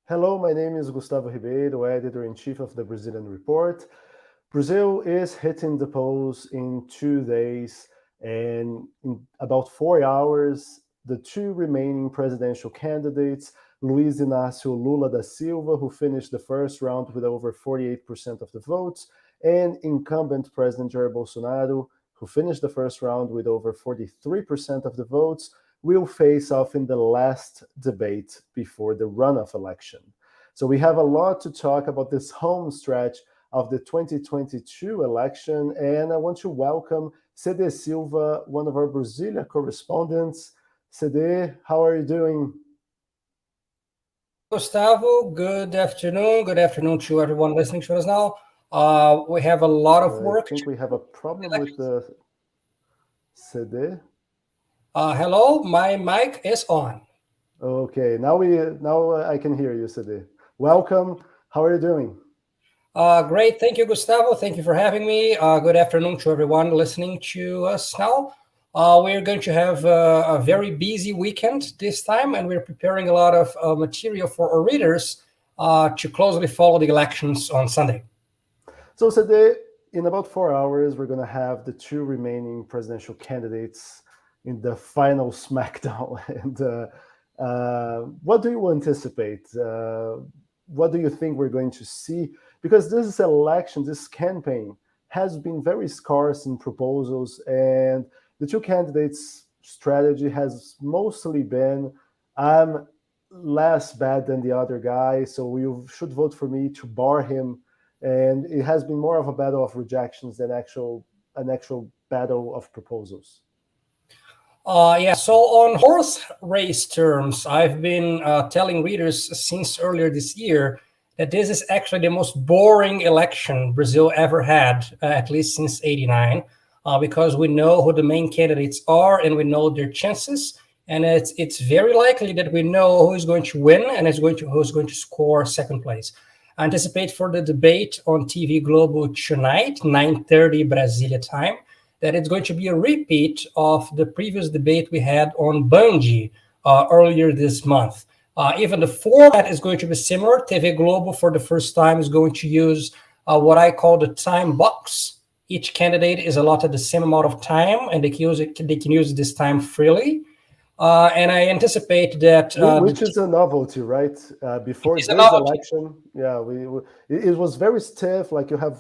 Hello, my name is Gustavo Ribeiro, editor-in-chief of the Brazilian Report. Brazil is hitting the polls in 2 days, and in about 4 hours, the two remaining presidential candidates, Luiz Inácio Lula da Silva, who finished the first round with over 48% of the votes, and incumbent President Jair Bolsonaro, who finished the first round with over 43% of the votes, will face off in the last debate before the runoff election. So we have a lot to talk about this home stretch of the 2022 election, and I want to welcome Cedê Silva, one of our Brasilia correspondents. Cedê, how are you doing? Gustavo, good afternoon. Good afternoon to everyone listening to us now. We have a lot of work. I think we have a problem with the Cedê. Hello, my mic is on. Okay, now I can hear you, Cedê. Welcome. How are you doing? Great, thank you, Gustavo. Thank you for having me. Good afternoon to everyone listening to us now. We're going to have a very busy weekend this time, and we're preparing a lot of material for our readers to closely follow the elections on Sunday. So today, in about 4 hours, we're going to have the two remaining presidential candidates in the final smackdown. And what do you anticipate? What do you think we're going to see? Because this election, this campaign, has been very scarce in proposals, and the two candidates' strategy has mostly been, I'm less bad than the other guy, so you should vote for me to bar him. And it has been more of a battle of rejections than an actual battle of proposals. So on horse race terms, I've been telling readers since earlier this year that this is actually the most boring election Brazil ever had, at least since '89, because we know who the main candidates are and we know their chances. And it's very likely that we know who is going to win and who's going to score second place. I anticipate for the debate on TV Globo tonight, 9:30 Brasilia time, that it's going to be a repeat of the previous debate we had on Bungie earlier this month. Even the format is going to be similar. TV Globo, for the first time, is going to use what I call the time box. Each candidate is allotted the same amount of time, and they can use this time freely. And I anticipate that... which is a novelty, right? Before this election, it was very stiff, like you have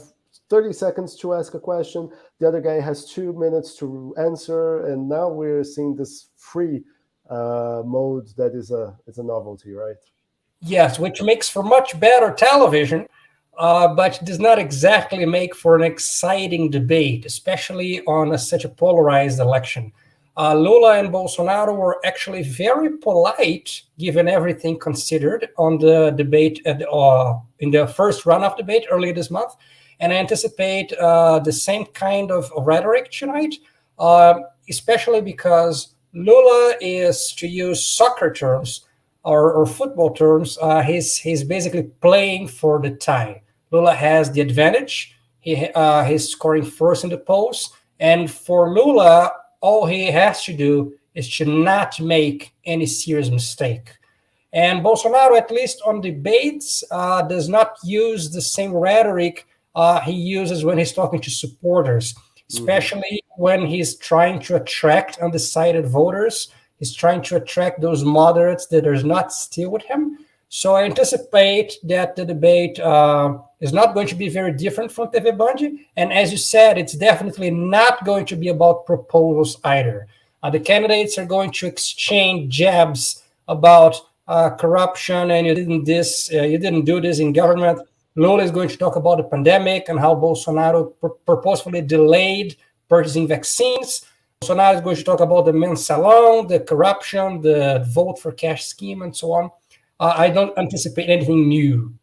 30 seconds to ask a question, the other guy has 2 minutes to answer, and now we're seeing this free mode that is a novelty, right? Yes, which makes for much better television, but does not exactly make for an exciting debate, especially on such a polarized election. Lula and Bolsonaro were actually very polite, given everything considered, on the debate in the first runoff debate earlier this month. And I anticipate the same kind of rhetoric tonight, especially because Lula is, to use soccer terms or football terms, he's basically playing for the tie. Lula has the advantage. He's scoring first in the polls. And for Lula, all he has to do is to not make any serious mistake. And Bolsonaro, at least on debates, does not use the same rhetoric he uses when he's talking to supporters, especially when he's trying to attract undecided voters. He's trying to attract those moderates that are not still with him. So I anticipate that the debate is not going to be very different from TV Bungie. And as you said, it's definitely not going to be about proposals either. The candidates are going to exchange jabs about corruption, and you didn't do this in government. Lula is going to talk about the pandemic and how Bolsonaro purposefully delayed purchasing vaccines. Bolsonaro is going to talk about the mensalão, the corruption, the vote for cash scheme, and so on. I don't anticipate anything new.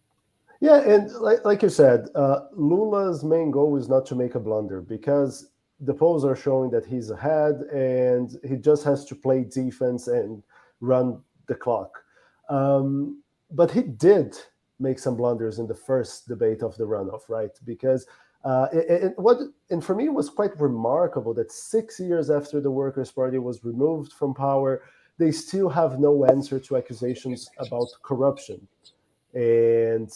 Yeah, and like you said, Lula's main goal is not to make a blunder, because the polls are showing that he's ahead and he just has to play defense and run the clock. But he did make some blunders in the first debate of the runoff, right? Because and for me, it was quite remarkable that 6 years after the Workers' Party was removed from power, they still have no answer to accusations about corruption. And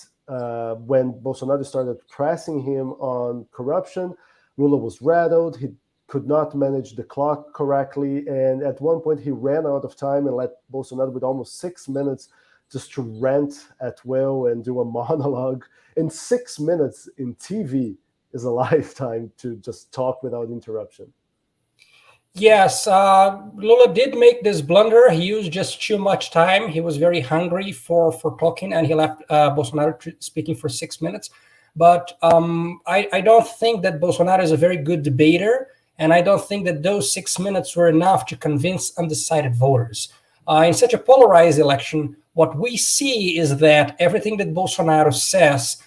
when Bolsonaro started pressing him on corruption, Lula was rattled. He could not manage the clock correctly. And at one point, he ran out of time and let Bolsonaro with almost 6 minutes just to rant at will and do a monologue. And 6 minutes in TV is a lifetime to just talk without interruption. Yes, Lula did make this blunder. He used just too much time. He was very hungry for talking, and he left Bolsonaro speaking for 6 minutes. But I don't think that Bolsonaro is a very good debater, and I don't think that those 6 minutes were enough to convince undecided voters. In such a polarized election, what we see is that everything that Bolsonaro says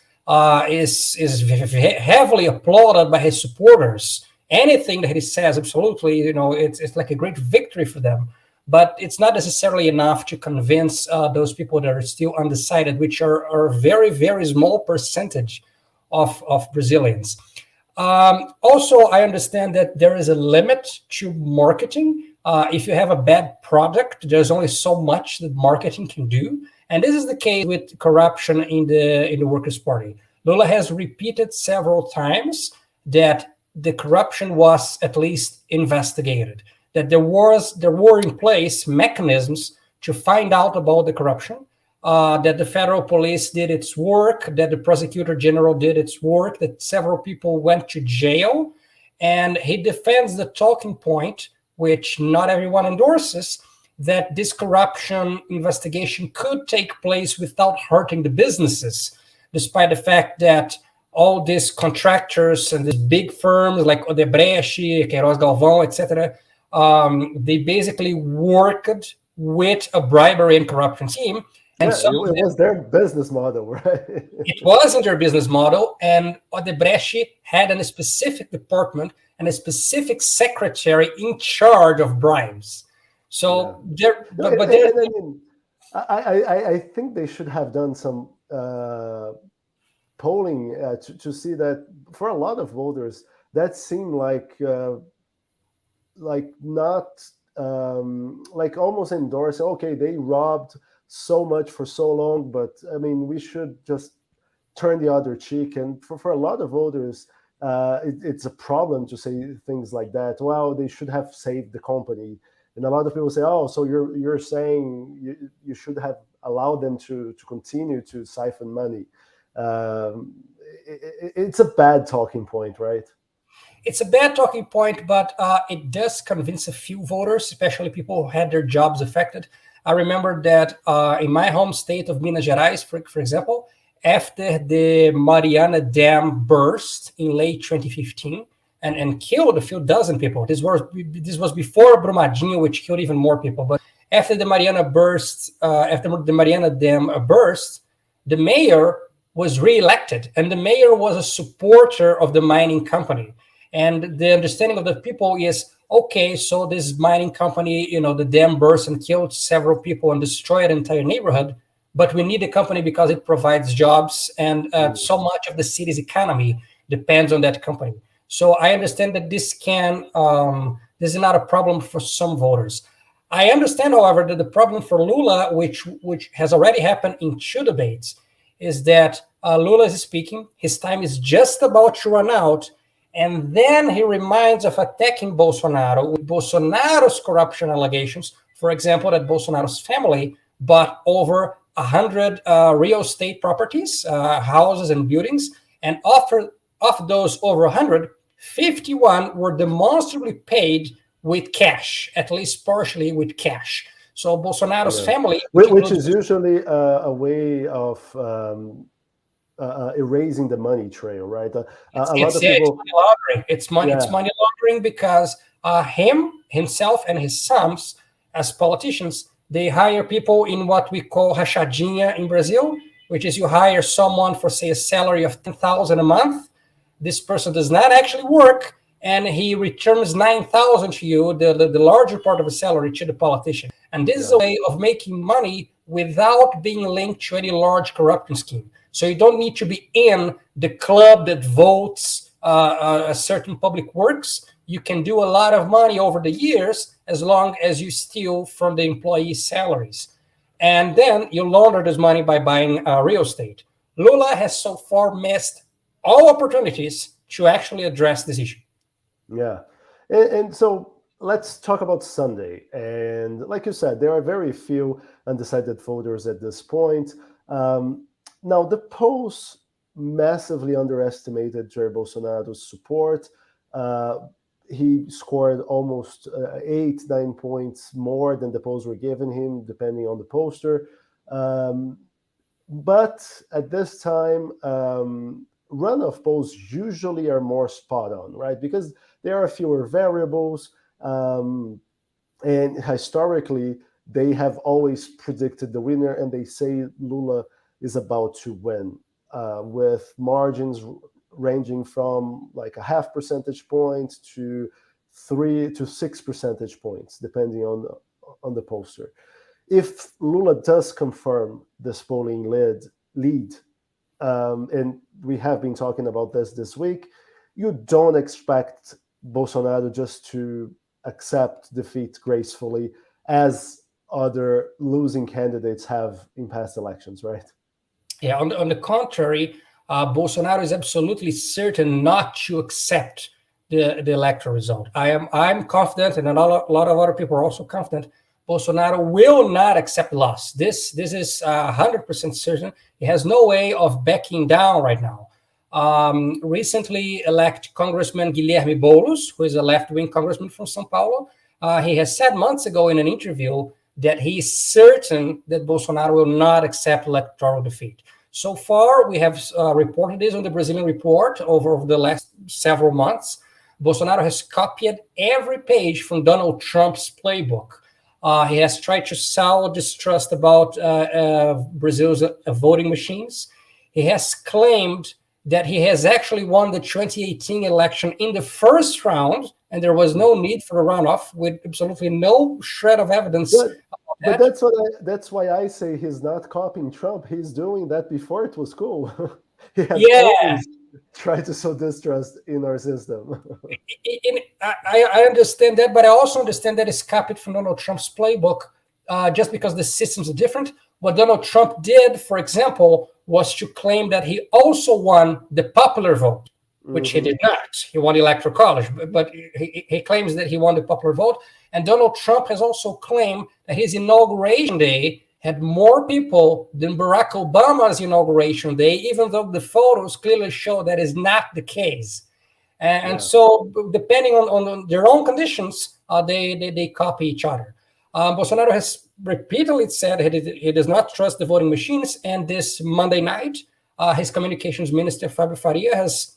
is heavily applauded by his supporters. Anything that he says, absolutely, it's like a great victory for them. But it's not necessarily enough to convince those people that are still undecided, which are a very, very small percentage of Brazilians. Also, I understand that there is a limit to marketing. If you have a bad product, there's only so much that marketing can do. And this is the case with corruption in the Workers' Party. Lula has repeated several times that the corruption was at least investigated, that there were in place mechanisms to find out about the corruption, that the federal police did its work, that the prosecutor general did its work, that several people went to jail. And he defends the talking point, which not everyone endorses, that this corruption investigation could take place without hurting the businesses, despite the fact that all these contractors and these big firms like Odebrecht, Queiroz Galvão, etc., they basically worked with a bribery and corruption scheme. And it was their business model, right? It wasn't their business model, and Odebrecht had a specific department and a specific secretary in charge of bribes. So I think they should have done some polling to see that for a lot of voters that seemed like not like almost endorsing, okay, they robbed so much for so long, but I mean, we should just turn the other cheek. And for a lot of voters, it's a problem to say things like that. Well, they should have saved the company. And a lot of people say, oh, so you're saying you should have allowed them to continue to siphon money. It's a bad talking point, right? It's a bad talking point, but it does convince a few voters, especially people who had their jobs affected. I remember that in my home state of Minas Gerais, for example, after the Mariana Dam burst in late 2015 and killed a few dozen people. This was before Brumadinho, which killed even more people. But after the Mariana Dam burst, the mayor was reelected, and the mayor was a supporter of the mining company. And the understanding of the people is, okay, so this mining company, the dam burst and killed several people and destroyed an entire neighborhood, but we need the company because it provides jobs, and so much of the city's economy depends on that company. So I understand that this is not a problem for some voters. I understand, however, that the problem for Lula, which has already happened in 2 debates, is that Lula is speaking, his time is just about to run out, and then he reminds of attacking Bolsonaro with Bolsonaro's corruption allegations. For example, that Bolsonaro's family bought over 100 real estate properties, houses and buildings, and of those over 100, 51 were demonstrably paid with cash, at least partially with cash. So Bolsonaro's family... Which is usually a way of erasing the money trail, right? It's money laundering. It's money laundering because himself and his sons, as politicians, they hire people in what we call rachadinha in Brazil, which is you hire someone for, say, a salary of 10,000 a month. This person does not actually work, and he returns 9,000 to you, the larger part of the salary, to the politician. And this is a way of making money without being linked to any large corruption scheme. So you don't need to be in the club that votes a certain public works. You can do a lot of money over the years as long as you steal from the employees' salaries. and then you launder this money by buying real estate. Lula has so far missed all opportunities to actually address this issue. Yeah. And so let's talk about Sunday. And like you said, there are very few undecided voters at this point. Now, the polls massively underestimated Jair Bolsonaro's support. He scored almost 8-9 points more than the polls were giving him, depending on the pollster. But at this time, runoff polls usually are more spot on, right? Because there are fewer variables, and historically, they have always predicted the winner, and they say Lula is about to win, with margins ranging from like a 0.5 percentage point to 3 to 6 percentage points, depending on the pollster. If Lula does confirm this polling lead, and we have been talking about this week, you don't expect Bolsonaro just to accept defeat gracefully, as other losing candidates have in past elections, right? Yeah, on the contrary, Bolsonaro is absolutely certain not to accept the electoral result. I'm confident, and a lot of other people are also confident, Bolsonaro will not accept loss. This is 100% certain. He has no way of backing down right now. Recently elected Congressman Guilherme Boulos, who is a left-wing congressman from São Paulo, he has said months ago in an interview that he's certain that Bolsonaro will not accept electoral defeat. So far, we have reported this on the Brazilian Report over the last several months. Bolsonaro has copied every page from Donald Trump's playbook. He has tried to sow distrust about Brazil's voting machines. He has claimed that he has actually won the 2018 election in the first round, and there was no need for a runoff, with absolutely no shred of evidence. But that's why I say he's not copying Trump. He's doing that before it was cool. He has always tried to sow distrust in our system. I understand that, but I also understand that it's copied from Donald Trump's playbook, just because the systems are different. What Donald Trump did, for example, was to claim that he also won the popular vote, which he did not. He won the Electoral College, but he claims that he won the popular vote. And Donald Trump has also claimed that his inauguration day had more people than Barack Obama's inauguration day, even though the photos clearly show that is not the case. And so, depending on their own conditions, they copy each other. Bolsonaro has repeatedly said he does not trust the voting machines, and this Monday night, his communications minister, Fábio Faria, has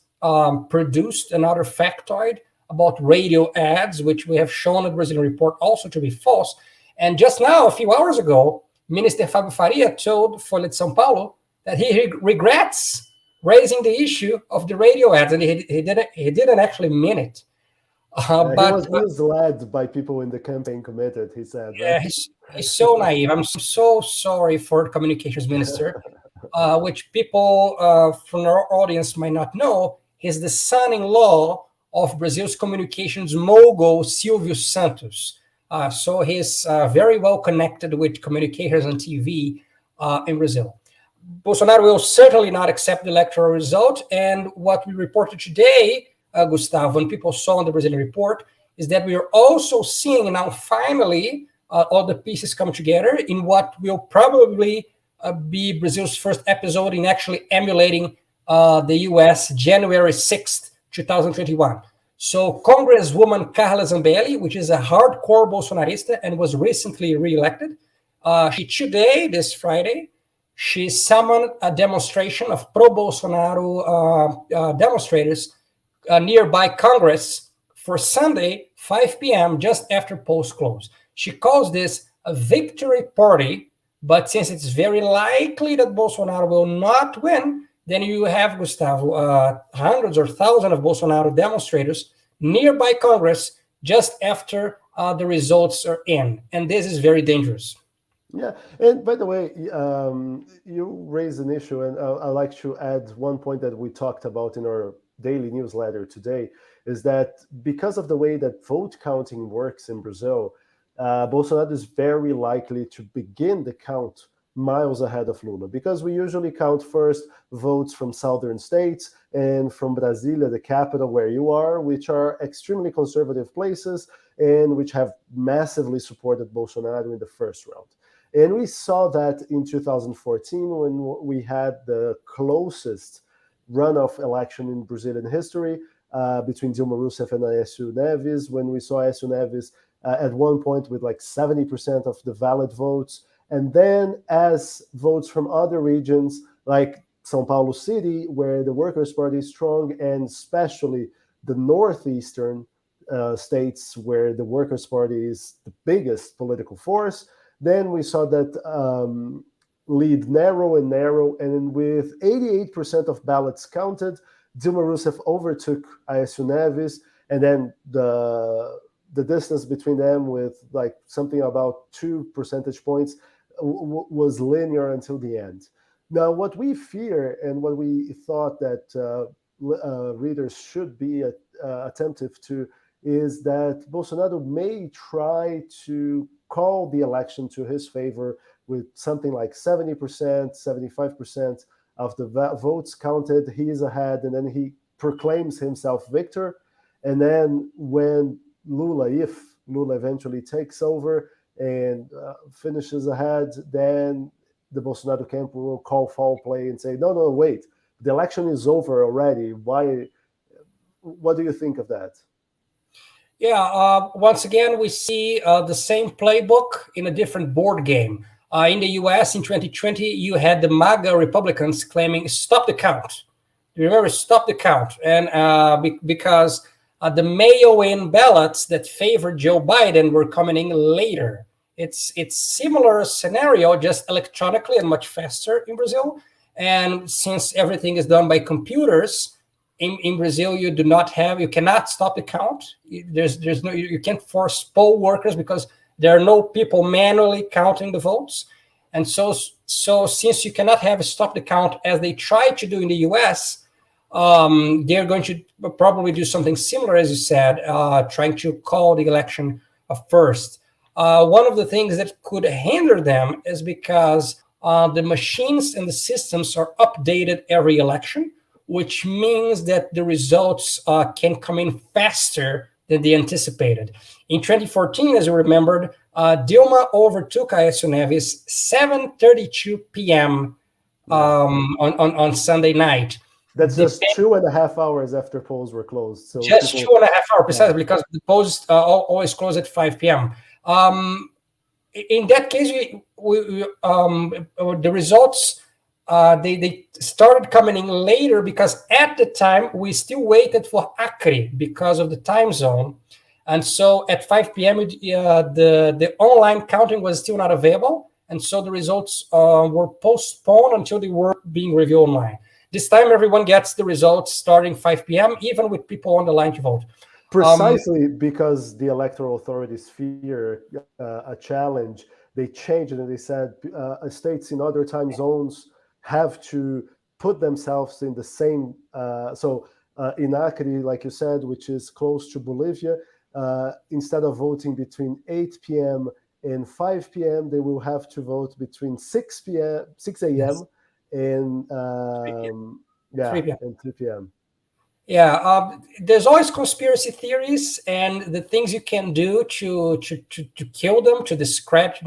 produced another factoid about radio ads, which we have shown at the Brazilian Report also to be false. And just now, a few hours ago, Minister Fábio Faria told Folha de São Paulo that he regrets raising the issue of the radio ads, and he didn't actually mean it. But he was misled by people in the campaign committee, he said. Yeah, right? he's so naive. I'm so sorry for the communications minister, which people from our audience might not know. He's the son-in-law of Brazil's communications mogul, Silvio Santos. So he's very well connected with communicators on TV in Brazil. Bolsonaro will certainly not accept the electoral result. And what we reported today, Gustavo, and people saw in the Brazilian Report, is that we are also seeing now finally all the pieces come together in what will probably be Brazil's first episode in actually emulating the US January 6th, 2021. So Congresswoman Carla Zambelli, which is a hardcore Bolsonarista and was recently reelected, today, this Friday, she summoned a demonstration of pro-Bolsonaro demonstrators nearby Congress for Sunday, 5 p.m., just after polls close. She calls this a victory party, but since it's very likely that Bolsonaro will not win, then you have, Gustavo, hundreds or thousands of Bolsonaro demonstrators nearby Congress just after the results are in. And this is very dangerous. Yeah. And by the way, you raised an issue, and I'd like to add one point that we talked about in our daily newsletter today, is that because of the way that vote counting works in Brazil, Bolsonaro is very likely to begin the count miles ahead of Lula, because we usually count first votes from southern states and from Brasilia, the capital where you are, which are extremely conservative places and which have massively supported Bolsonaro in the first round. And we saw that in 2014 when we had the closest runoff election in Brazilian history between Dilma Rousseff and Aécio Neves, when we saw Aécio Neves at one point with like 70% of the valid votes. And then as votes from other regions like São Paulo City, where the Workers' Party is strong, and especially the northeastern states where the Workers' Party is the biggest political force, then we saw that lead narrow and narrow. And with 88% of ballots counted, Dilma Rousseff overtook Aécio Neves, and then the distance between them with like something about 2 percentage points was linear until the end. Now, what we fear and what we thought that readers should be attentive to is that Bolsonaro may try to call the election to his favor with something like 70%, 75% of the votes counted. He is ahead, and then he proclaims himself victor. And then when if Lula eventually takes over and finishes ahead, then the Bolsonaro camp will call foul play and say, no, wait, the election is over already. Why? What do you think of that? Yeah, once again, we see the same playbook in a different board game. In the US in 2020, you had the MAGA Republicans claiming, stop the count. Do you remember, stop the count? And because the mail-in ballots that favored Joe Biden were coming in later. It's similar scenario, just electronically and much faster in Brazil. And since everything is done by computers, in Brazil, you cannot stop the count. You can't force poll workers because there are no people manually counting the votes. And so since you cannot have a stop the count as they tried to do in the US, they're going to probably do something similar, as you said, trying to call the election first. One of the things that could hinder them is because the machines and the systems are updated every election, which means that the results can come in faster than they anticipated. In 2014, as you remembered, Dilma overtook Aécio Neves 7:32 p.m. On Sunday night. That's just 2.5 hours after polls were closed. So just 2.5 hours, precisely, because the polls always close at 5 p.m. In that case, the results they started coming in later because at the time we still waited for Acre because of the time zone, and so at 5 p.m. The online counting was still not available, and so the results were postponed until they were being reviewed online. This time, everyone gets the results starting 5 p.m., even with people on the line to vote. Precisely because the electoral authorities fear a challenge, they changed it and they said states in other time zones have to put themselves in the same. In Acre, like you said, which is close to Bolivia, instead of voting between 8 p.m. and 5 p.m., they will have to vote between 6 a.m. Yes. and 3 p.m. and 3 p.m. Yeah, there's always conspiracy theories and the things you can do to kill them, to discredit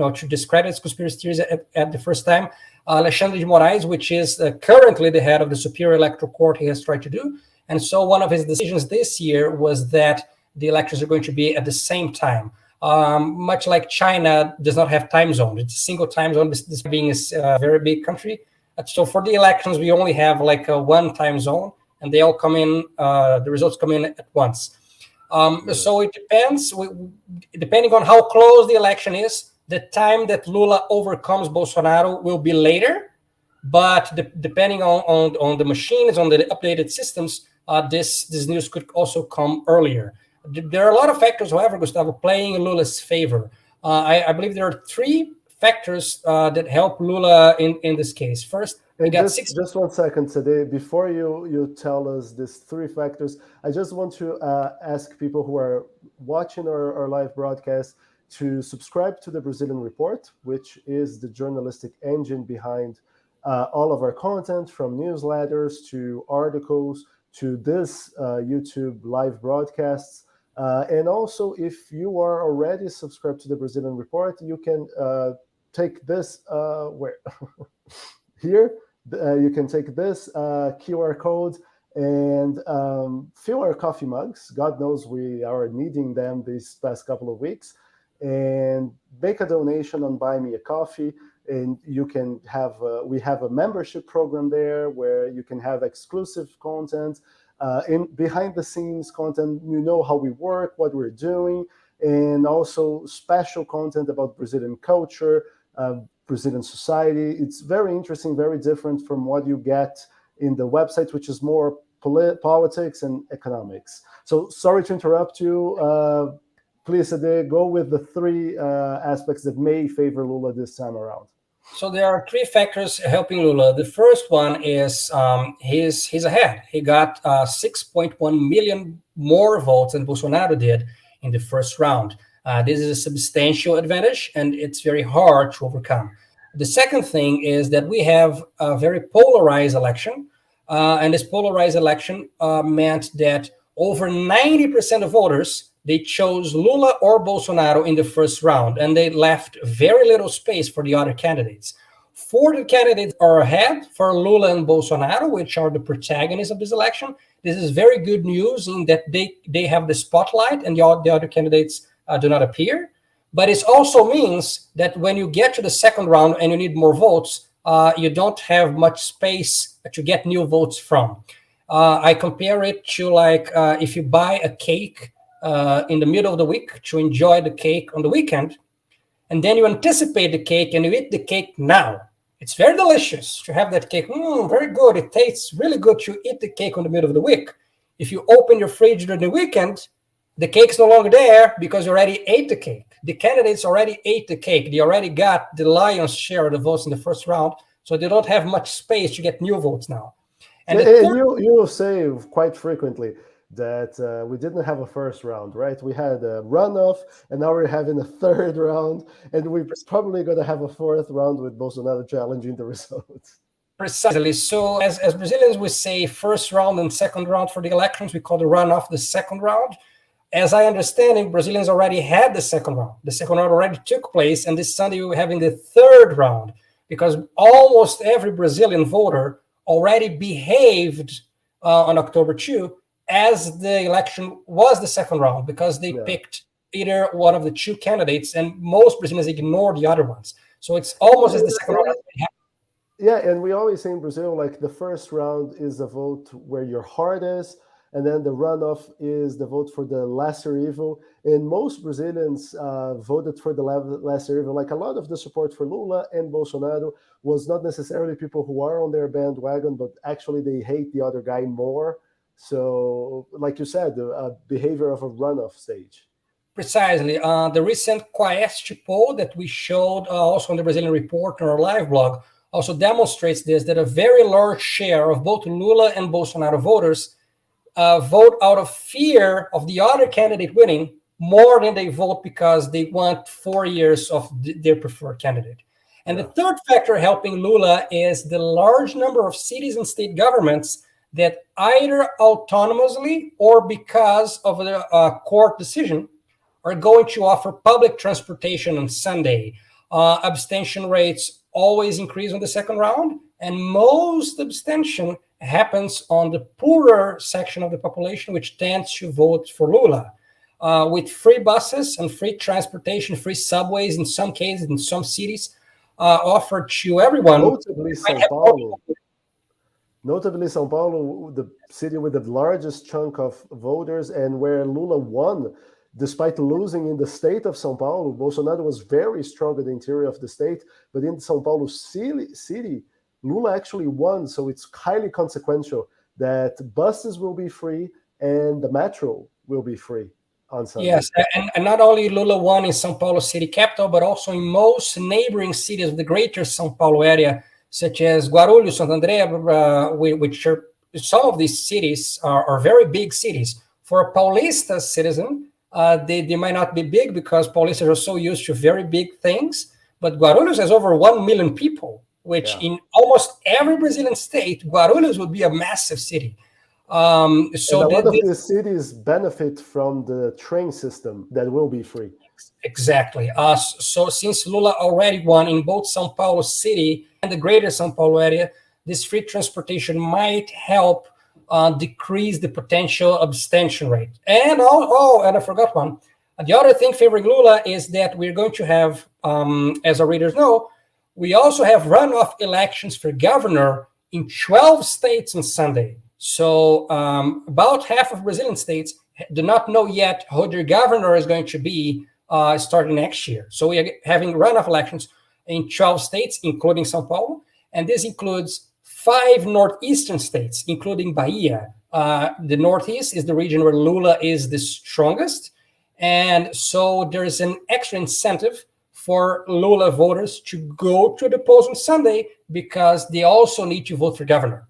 conspiracy theories at the first time. Alexandre de Moraes, which is currently the head of the Superior Electoral Court, he has tried to do. And so one of his decisions this year was that the elections are going to be at the same time. Much like China does not have time zone. It's a single time zone, this being a very big country. So for the elections, we only have like one time zone, and they all come in, the results come in at once. So it depends, depending on how close the election is, the time that Lula overcomes Bolsonaro will be later, but depending on the machines, on the updated systems, this news could also come earlier. There are a lot of factors, however, Gustavo, playing in Lula's favor. I believe there are three factors that help Lula in this case. First, and just 1 second, Cedê, before you tell us these three factors, I just want to ask people who are watching our live broadcast to subscribe to the Brazilian Report, which is the journalistic engine behind all of our content, from newsletters to articles to this YouTube live broadcasts. And also, if you are already subscribed to the Brazilian Report, you can take this here. You can take this QR code and fill our coffee mugs. God knows we are needing them these past couple of weeks. And make a donation on Buy Me a Coffee. And you can have, we have a membership program there where you can have exclusive content, in behind the scenes content. You know how we work, what we're doing, and also special content about Brazilian culture, Brazilian society. It's very interesting, very different from what you get in the website, which is more politics and economics. So sorry to interrupt you. Please, Cedê, go with the three aspects that may favor Lula this time around. So there are three factors helping Lula. The first one is he's ahead. He got 6.1 million more votes than Bolsonaro did in the first round. This is a substantial advantage, and it's very hard to overcome. The second thing is that we have a very polarized election, and this polarized election meant that over 90% of voters, they chose Lula or Bolsonaro in the first round, and they left very little space for the other candidates. 40 candidates are ahead for Lula and Bolsonaro, which are the protagonists of this election. This is very good news in that they have the spotlight and the other candidates do not appear. But it also means that when you get to the second round and you need more votes, you don't have much space to get new votes from. I compare it to like if you buy a cake in the middle of the week to enjoy the cake on the weekend, and then you anticipate the cake and you eat the cake now. It's very delicious to have that cake. Very good. It tastes really good to eat the cake on the middle of the week. If you open your fridge during the weekend, the cake's no longer there because you already ate the cake. The candidates already ate the cake. They already got the lion's share of the votes in the first round, so they don't have much space to get new votes now. And you say quite frequently that we didn't have a first round, right? We had a runoff, and now we're having a third round, and we're probably going to have a fourth round with Bolsonaro challenging the results. Precisely. So as Brazilians, we say first round and second round for the elections. We call the runoff the second round. As I understand it, Brazilians already had the second round. The second round already took place, and this Sunday we were having the third round because almost every Brazilian voter already behaved on October 2 as the election was the second round because they picked either one of the two candidates, and most Brazilians ignore the other ones. So it's almost as the second round happened. Yeah, and we always say in Brazil, like the first round is the vote where your heart is, and then the runoff is the vote for the lesser evil. And most Brazilians voted for the lesser evil. Like a lot of the support for Lula and Bolsonaro was not necessarily people who are on their bandwagon, but actually they hate the other guy more. So, like you said, the behavior of a runoff stage. Precisely. The recent Quest poll that we showed also on the Brazilian Report on our live blog also demonstrates this, that a very large share of both Lula and Bolsonaro voters vote out of fear of the other candidate winning more than they vote because they want 4 years of their preferred candidate. And the third factor helping Lula is the large number of cities and state governments that either autonomously or because of a court decision are going to offer public transportation on Sunday. Abstention rates always increase on the second round, and most abstention happens on the poorer section of the population, which tends to vote for Lula. With free buses and free transportation, free subways in some cases, in some cities, offered to everyone. Notably, São Paulo, the city with the largest chunk of voters, and where Lula won, despite losing in the state of São Paulo. Bolsonaro was very strong in the interior of the state, but in São Paulo city, Lula actually won. So it's highly consequential that buses will be free and the metro will be free on Sunday. Yes, and not only Lula won in São Paulo city capital, but also in most neighboring cities of the greater São Paulo area, such as Guarulhos, Santo André, which are, some of these cities are very big cities. For a Paulista citizen, They might not be big because Paulistas are so used to very big things, but Guarulhos has over 1 million people, which in almost every Brazilian state, Guarulhos would be a massive city. And a lot of these cities benefit from the train system that will be free. Exactly. So since Lula already won in both São Paulo city and the greater São Paulo area, this free transportation might help decrease the potential abstention rate. And and I forgot one. The other thing favoring Lula is that we're going to have, as our readers know, we also have runoff elections for governor in 12 states on Sunday. So about half of Brazilian states do not know yet who their governor is going to be starting next year. So we are having runoff elections in 12 states, including São Paulo, and this includes 5 northeastern states, including Bahia. The Northeast is the region where Lula is the strongest, and so there is an extra incentive for Lula voters to go to the polls on Sunday because they also need to vote for governor.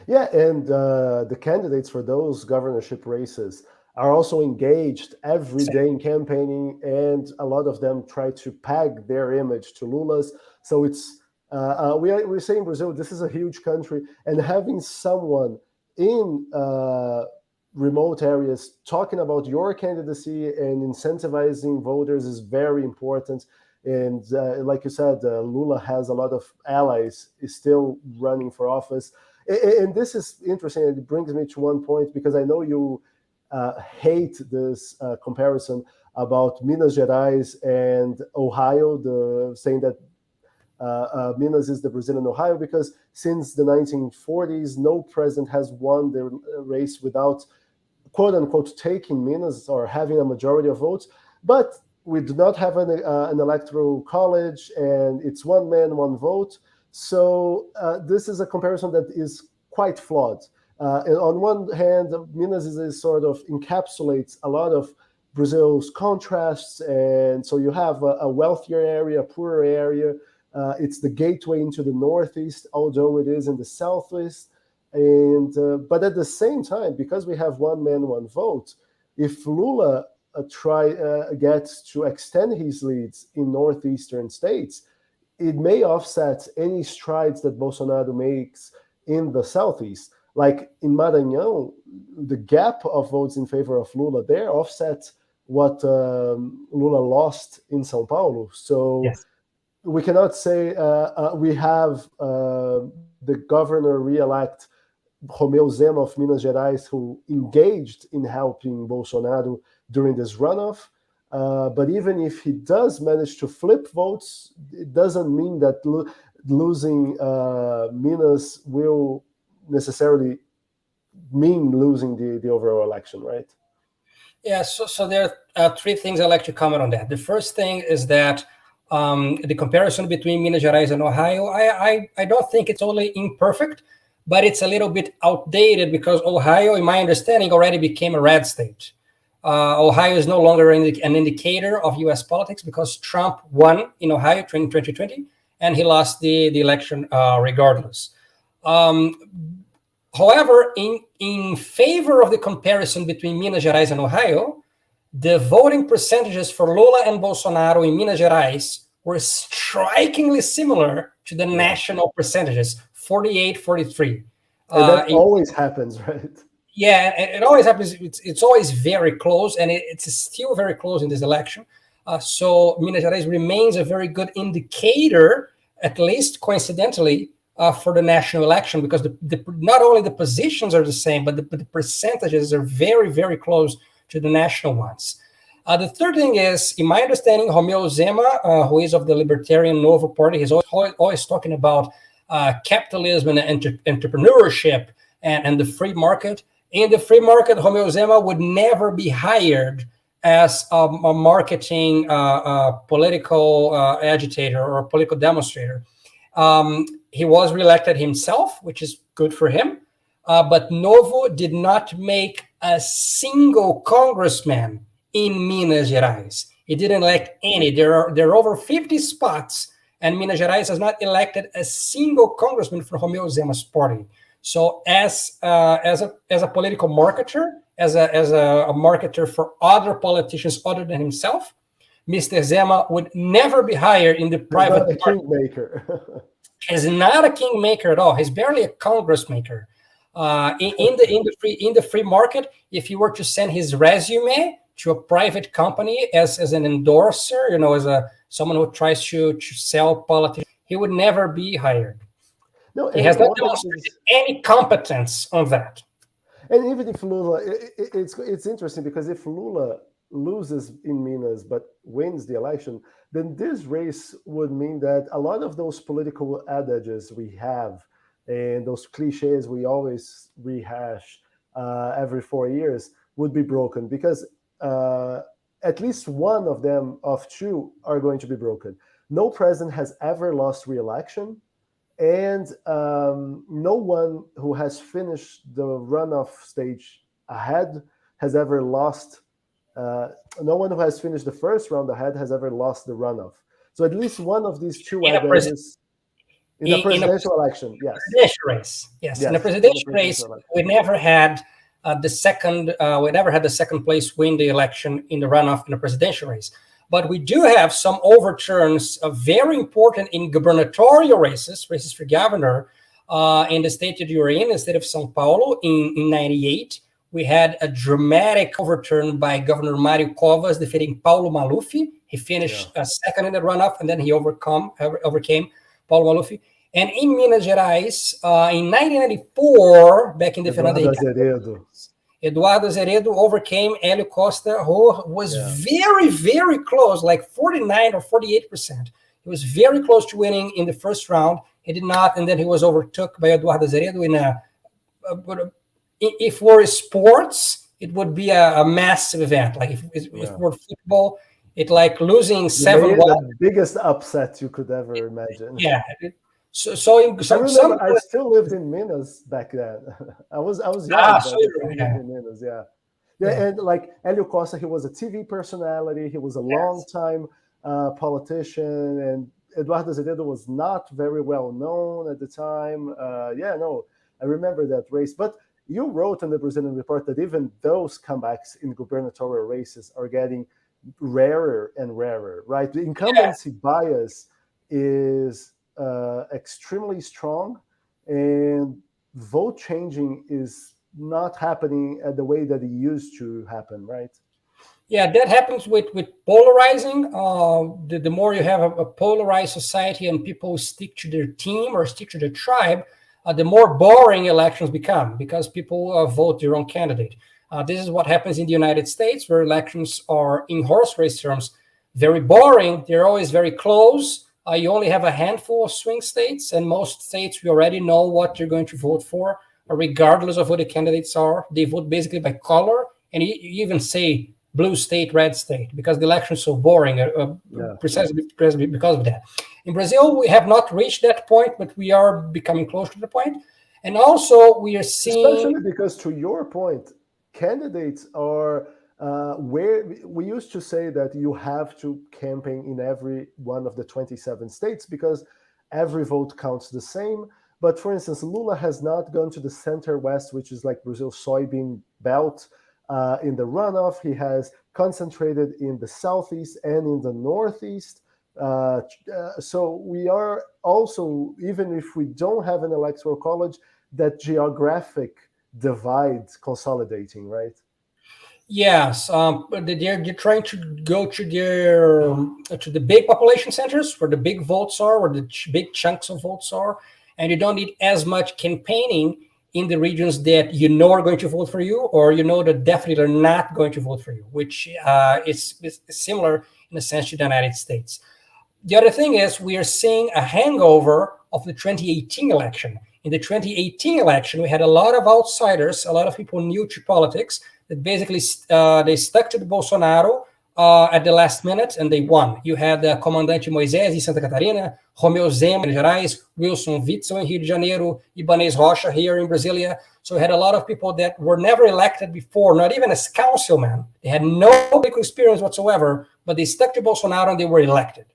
Yeah, and the candidates for those governorship races are also engaged every day in campaigning, and a lot of them try to peg their image to Lula's. So it's we say in Brazil, this is a huge country, and having someone in remote areas talking about your candidacy and incentivizing voters is very important. And like you said, Lula has a lot of allies, is still running for office. And this is interesting. It brings me to one point, because I know you hate this comparison about Minas Gerais and Ohio, saying that Minas is the Brazilian Ohio, because since the 1940s, no president has won the race without, quote unquote, taking Minas or having a majority of votes. But we do not have an electoral college, and it's one man, one vote. So this is a comparison that is quite flawed. And on one hand, Minas is sort of encapsulates a lot of Brazil's contrasts, and so you have a wealthier area, a poorer area. It's the gateway into the Northeast, although it is in the Southeast. And but at the same time, because we have one man, one vote, if Lula gets to extend his leads in northeastern states, it may offset any strides that Bolsonaro makes in the Southeast. Like in Maranhão, the gap of votes in favor of Lula there offset what Lula lost in São Paulo. So we cannot say we have the governor re-elect Romeu Zema of Minas Gerais, who engaged in helping Bolsonaro during this runoff. But even if he does manage to flip votes, it doesn't mean that losing Minas will necessarily mean losing the overall election, right? Yeah, so there are 3 things I'd like to comment on that. The first thing is that the comparison between Minas Gerais and Ohio, I don't think it's only imperfect, but it's a little bit outdated, because Ohio, in my understanding, already became a red state. Ohio is no longer an indicator of U.S. politics, because Trump won in Ohio in 2020, and he lost the election regardless. However, in favor of the comparison between Minas Gerais and Ohio, the voting percentages for Lula and Bolsonaro in Minas Gerais were strikingly similar to the national percentages, 48-43. And that always happens, right? Yeah, it always happens. It's always very close, and it's still very close in this election. So Minas Gerais remains a very good indicator, at least coincidentally, for the national election, because not only the positions are the same, but the percentages are very, very close to the national ones. The third thing is, in my understanding, Romeu Zema, who is of the Libertarian Novo Party, he's always talking about capitalism and entrepreneurship and the free market. In the free market, Romeu Zema would never be hired as a marketing political agitator or political demonstrator. He was reelected himself, which is good for him. But Novo did not make a single congressman in Minas Gerais. He didn't elect any. There are over 50 spots, and Minas Gerais has not elected a single congressman from Romeu Zema's party. So as a political marketer, as a marketer for other politicians other than himself, Mr. Zema would never be hired in the private market. Kingmaker. He's not a kingmaker at all. He's barely a congress maker. In the free market, if you were to send his resume to a private company as an endorser, as someone who tries to sell politics, he would never be hired. No, he has not demonstrated any competence on that. And even if Lula, it's interesting because if Lula loses in Minas but wins the election, then this race would mean that a lot of those political adages we have and those cliches we always rehash every 4 years would be broken, because at least one of them, of two, are going to be broken. No president has ever lost re-election, and no one who has finished the runoff stage ahead has ever lost. No one who has finished the first round ahead has ever lost the runoff. So at least one of these two adages in a presidential election, yes. Presidential race, yes. In a presidential race, we never had the second place win the election in the runoff in a presidential race. But we do have some overturns, very important in gubernatorial races for governor, in the state that you're in, the state of São Paulo, in 98. We had a dramatic overturn by Governor Mário Covas defeating Paulo Maluf. He finished second in the runoff, and then he overcame Paulo Maluf. And in Minas Gerais, in 1994, back in the Fernando Henrique, Eduardo Azeredo overcame Hélio Costa, who was very, very close, like 49 or 48%. He was very close to winning in the first round. He did not, and then he was overtook by Eduardo Azeredo in if we're sports, it would be a massive event. Like if we're football, it's like losing 7-1. The biggest upset you could ever imagine. Yeah. I still lived in Minas back then. I was young. In Minas, yeah. And like Hélio Costa, he was a TV personality. He was a long-time politician, and Eduardo Azeredo was not very well known at the time. I remember that race. But you wrote in the Brazilian Report that even those comebacks in gubernatorial races are getting rarer and rarer, right? The incumbency bias is extremely strong, and vote changing is not happening at the way that it used to happen, right? Yeah, that happens with polarizing. The more you have a polarized society and people stick to their team or stick to their tribe, the more boring elections become, because people vote their own candidate. This is what happens in the United States, where elections are, in horse race terms, very boring. They're always very close. You only have a handful of swing states, and most states, we already know what you're going to vote for, regardless of who the candidates are. They vote basically by color, and you even say blue state, red state, because the election is so boring, precisely because of that. In Brazil, we have not reached that point, but we are becoming close to the point. And also, we are seeing... Especially because, to your point, candidates are... where we used to say that you have to campaign in every one of the 27 states because every vote counts the same. But for instance, Lula has not gone to the center west, which is like Brazil's soybean belt, in the runoff. He has concentrated in the southeast and in the northeast. So we are also, even if we don't have an electoral college, that geographic divide consolidating, right? Yes, they're trying to go to the big population centers where the big votes are, where the big chunks of votes are, and you don't need as much campaigning in the regions that you know are going to vote for you, or you know that definitely are not going to vote for you, which is similar in a sense to the United States. The other thing is we are seeing a hangover of the 2018 election. In the 2018 election, we had a lot of outsiders, a lot of people new to politics, that basically they stuck to the Bolsonaro at the last minute, and they won. You had Comandante Moisés in Santa Catarina, Romeu Zema in Minas Gerais, Wilson Witzel in Rio de Janeiro, Ibanez Rocha here in Brasilia. So we had a lot of people that were never elected before, not even as councilmen. They had no political experience whatsoever, but they stuck to Bolsonaro and they were elected.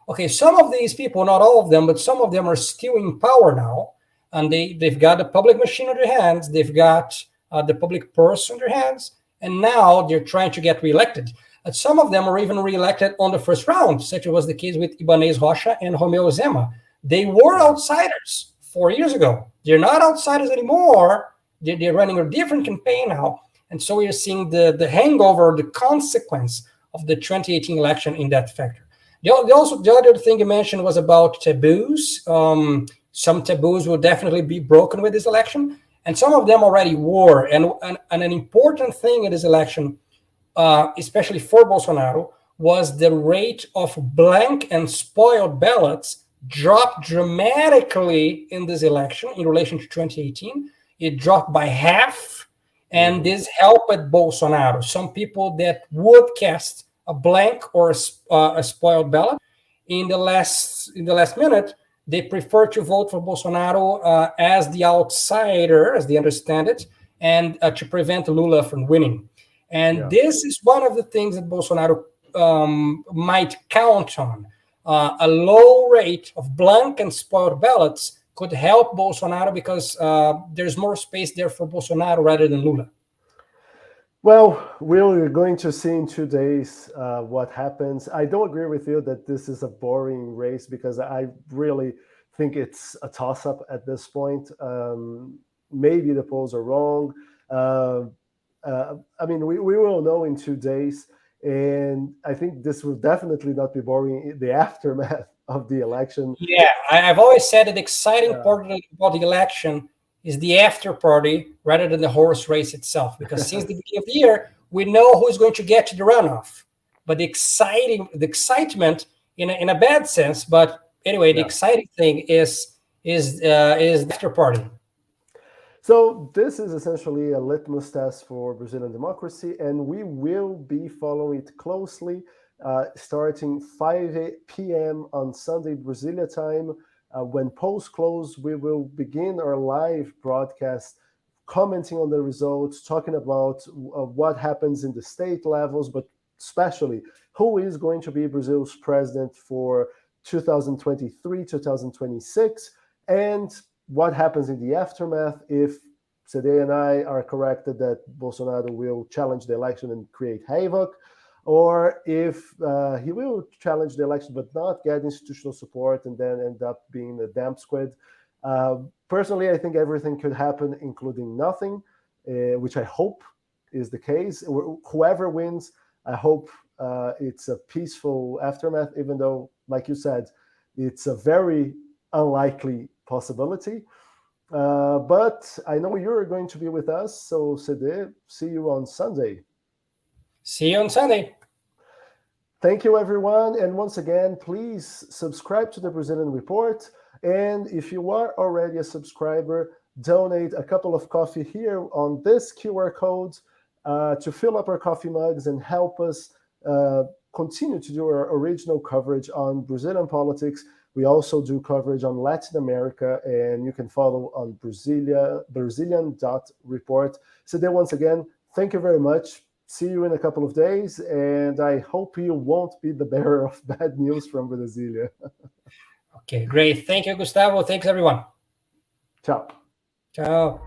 Okay, some of these people, not all of them, but some of them are still in power now. and they've got the public machine on their hands, they've got the public purse on their hands, and now they're trying to get reelected. And some of them are even reelected on the first round, such as was the case with Ibanez Rocha and Romeu Zema. They were outsiders 4 years ago. They're not outsiders anymore. They're running a different campaign now. And so we're seeing the hangover, the consequence of the 2018 election in that factor. The other thing you mentioned was about taboos. Some taboos will definitely be broken with this election, and some of them already were. And an important thing in this election, especially for Bolsonaro, was the rate of blank and spoiled ballots dropped dramatically in this election in relation to 2018. It dropped by half, and this helped Bolsonaro. Some people that would cast a blank or a spoiled ballot in the last minute, they prefer to vote for Bolsonaro as the outsider, as they understand it, and to prevent Lula from winning. And this is one of the things that Bolsonaro might count on. A low rate of blank and spoiled ballots could help Bolsonaro because there's more space there for Bolsonaro rather than Lula. Well, we're going to see in 2 days what happens. I don't agree with you that this is a boring race because I really think it's a toss-up at this point. Maybe the polls are wrong. I mean, we will know in 2 days. And I think this will definitely not be boring in the aftermath of the election. Yeah, I've always said that the exciting part about the election is the after party rather than the horse race itself. Because since the beginning of the year, we know who's going to get to the runoff. But the excitement in a bad sense. But anyway, the exciting thing is the after party. So this is essentially a litmus test for Brazilian democracy, and we will be following it closely, starting 5 p.m. on Sunday, Brasilia time. When polls close, we will begin our live broadcast, commenting on the results, talking about what happens in the state levels, but especially who is going to be Brazil's president for 2023, 2026, and what happens in the aftermath if Cedê and I are corrected that Bolsonaro will challenge the election and create havoc, or if he will challenge the election but not get institutional support and then end up being a damp squid. Personally, I think everything could happen, including nothing, which I hope is the case. Whoever wins, I hope it's a peaceful aftermath, even though, like you said, it's a very unlikely possibility. But I know you're going to be with us, so Cedê, see you on Sunday. See you on Sunday. Thank you, everyone. And once again, please subscribe to the Brazilian Report. And if you are already a subscriber, donate a couple of coffee here on this QR code to fill up our coffee mugs and help us continue to do our original coverage on Brazilian politics. We also do coverage on Latin America, and you can follow on Brazilian.report. So then, once again, thank you very much. See you in a couple of days, and I hope you won't be the bearer of bad news from Brasilia. Okay, great. Thank you, Gustavo. Thanks, everyone. Ciao. Ciao.